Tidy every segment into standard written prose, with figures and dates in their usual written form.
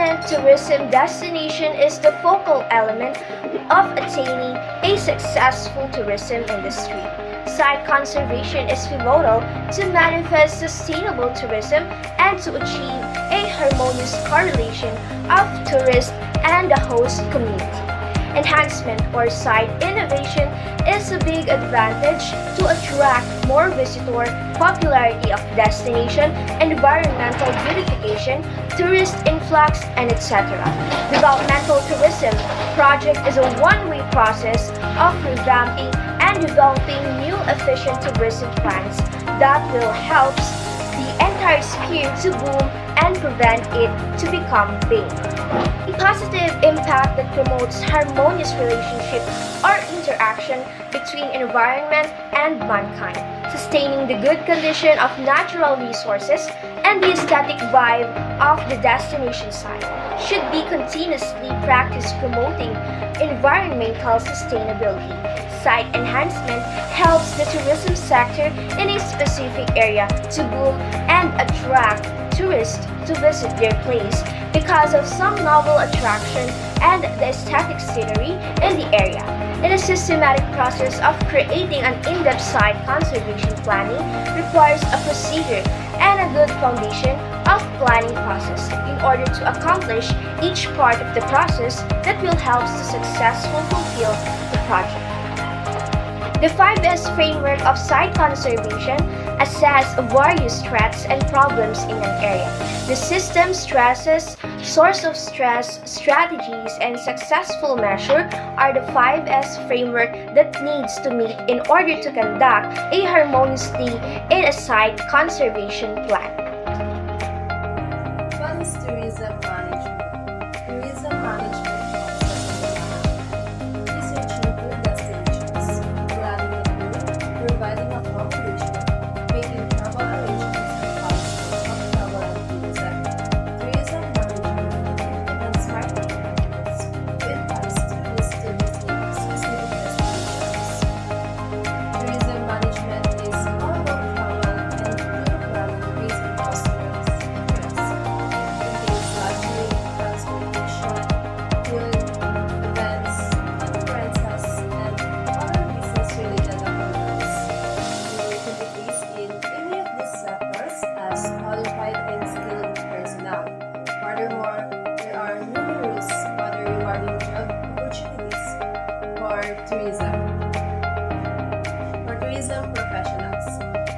environment tourism destination is the focal element of attaining a successful tourism industry. Site conservation is pivotal to manifest sustainable tourism and to achieve a harmonious correlation of tourists and the host community. Enhancement or site innovation is a big advantage to attract more visitor, popularity of destination, environmental beautification, tourist influx, and etc. Developmental tourism project is a one-way process of revamping and developing new efficient tourism plans that will help the entire sphere to boom and prevent it to become big. A positive impact that promotes harmonious relationship or interaction between environment and mankind, sustaining the good condition of natural resources and the aesthetic vibe of the destination site should be continuously practiced promoting environmental sustainability. Site enhancement helps the tourism sector in a specific area to boom and attract tourists to visit their place because of some novel attraction and the aesthetic scenery in the area. In a systematic process of creating an in-depth site conservation planning requires a procedure and a good foundation of planning process in order to accomplish each part of the process that will help to successfully fulfill the project. The 5S framework of site conservation assess various threats and problems in an area. The system stresses, source of stress, strategies, and successful measure are the 5S framework that needs to meet in order to conduct a harmoniously in a site conservation plan. What is tourism management? Tourism management focuses on researching good destinations, planning a tour, providing accommodation, making travel arrangements and policies of travel and tourism. Tourism management implements marketing methods to entice tourists to visit specific destinations. Tourism management is all about travel and tour planning based on customers' interests. Contains lodging, transportation, food, events, conferences, and other business-related activities. You can be placed in any of these sectors as qualified and skilled personnel. Furthermore, there are numerous other rewarding job opportunities for tourism professionals.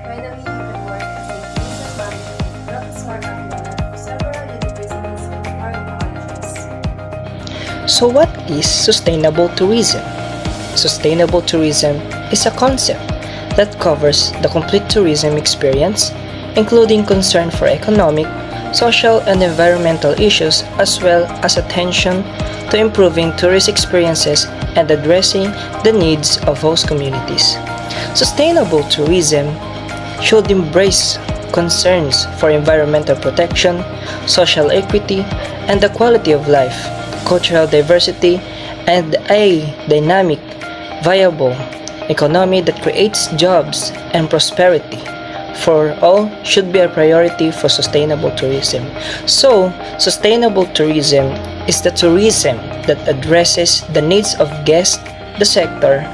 Finally, you can work as a tourism management professor at one of several universities or colleges. So what is sustainable tourism? Sustainable tourism is a concept that covers the complete tourism experience, including concern for economic, social, and environmental issues, as well as attention to improving tourist experiences and addressing the needs of host communities. Sustainable tourism should embrace concerns for environmental protection, social equity, and the quality of life, cultural diversity, and a dynamic, viable economy that creates jobs and prosperity for all should be a priority for sustainable tourism. So, sustainable tourism is the tourism that addresses the needs of guests, the sector,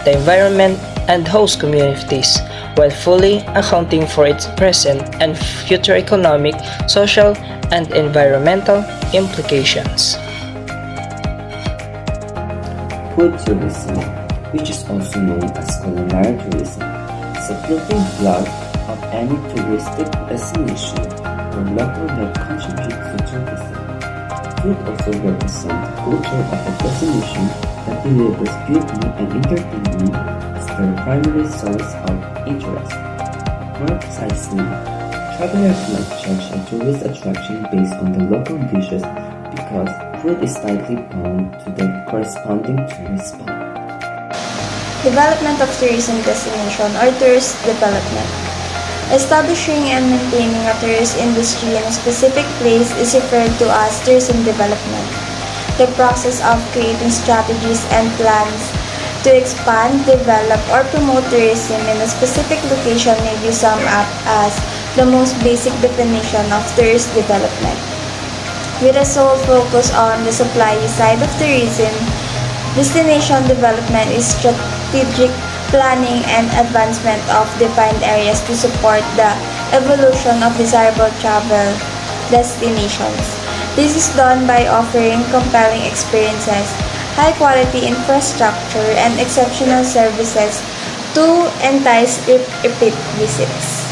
the environment, and host communities while fully accounting for its present and future economic, social, and environmental implications. Food tourism, which is also known as culinary tourism, is a floating flag of any touristic destination or local that contributes to tourism. Food also represents the culture of a destination that delivers beauty and entertainment as their primary source of interest. More precisely, travelers might judge a tourist attraction based on the local dishes because food is tightly bound to the corresponding tourist spot. Development of tourism destination or tourist development. Establishing and maintaining a tourist industry in a specific place is referred to as tourism development. The process of creating strategies and plans to expand, develop, or promote tourism in a specific location may be summed up as the most basic definition of tourist development. with a sole focus on the supply side of tourism. Destination development is strategic planning and advancement of defined areas to support the evolution of desirable travel destinations. This is done by offering compelling experiences, high-quality infrastructure, and exceptional services to entice repeat visits.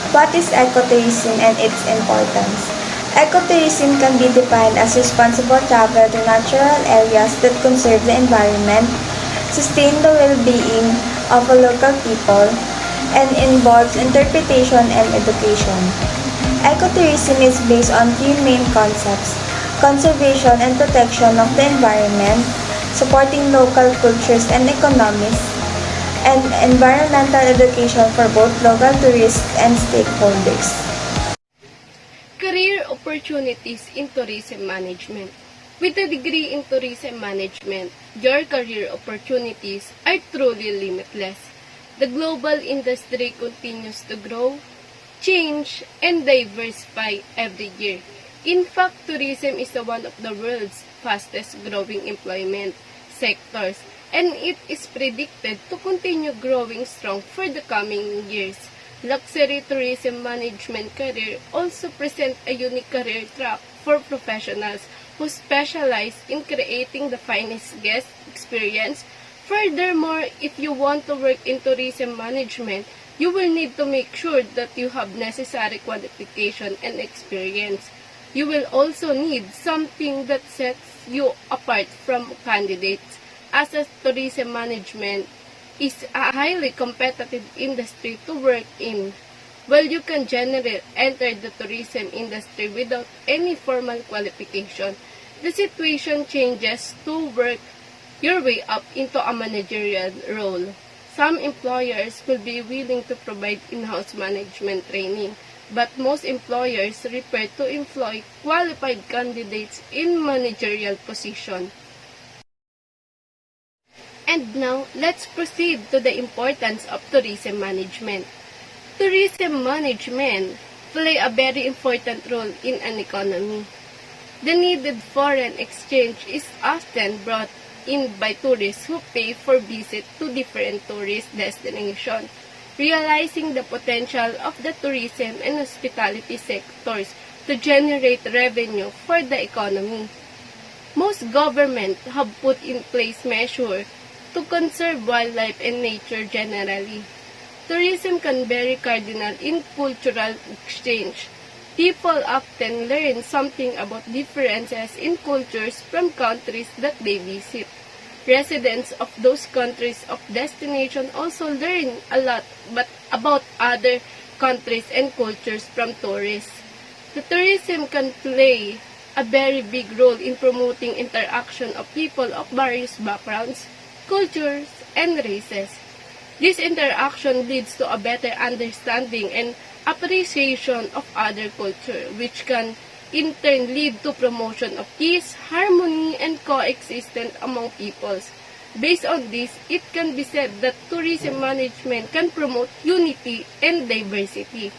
What is ecotourism and its importance? Ecotourism can be defined as responsible travel to natural areas that conserve the environment, sustain the well-being of a local people, and involves interpretation and education. Ecotourism is based on three main concepts: conservation and protection of the environment, supporting local cultures and economies, and environmental education for both local tourists and stakeholders. Career opportunities in tourism management. With a degree in tourism management, your career opportunities are truly limitless. The global industry continues to grow, change, and diversify every year. In fact, tourism is one of the world's fastest growing employment sectors, and it is predicted to continue growing strong for the coming years. Luxury tourism management career also present a unique career track for professionals who specialize in creating the finest guest experience. Furthermore, if you want to work in tourism management, you will need to make sure that you have necessary qualification and experience. You will also need something that sets you apart from candidates, as a tourism management is a highly competitive industry to work in. While you can generally enter the tourism industry without any formal qualification, the situation changes to work your way up into a managerial role. Some employers will be willing to provide in-house management training, but most employers prefer to employ qualified candidates in managerial position. And now, let's proceed to the importance of tourism management. Tourism management play a very important role in an economy. The needed foreign exchange is often brought in by tourists who pay for visit to different tourist destinations, realizing the potential of the tourism and hospitality sectors to generate revenue for the economy. Most governments have put in place measures to conserve wildlife and nature generally. Tourism can be very cardinal in cultural exchange. People often learn something about differences in cultures from countries that they visit. Residents of those countries of destination also learn a lot about other countries and cultures from tourists. The tourism can play a very big role in promoting interaction of people of various backgrounds, cultures, and races. This interaction leads to a better understanding and appreciation of other culture, which can in turn lead to promotion of peace, harmony, and coexistence among peoples. Based on this, it can be said that tourism management can promote unity and diversity.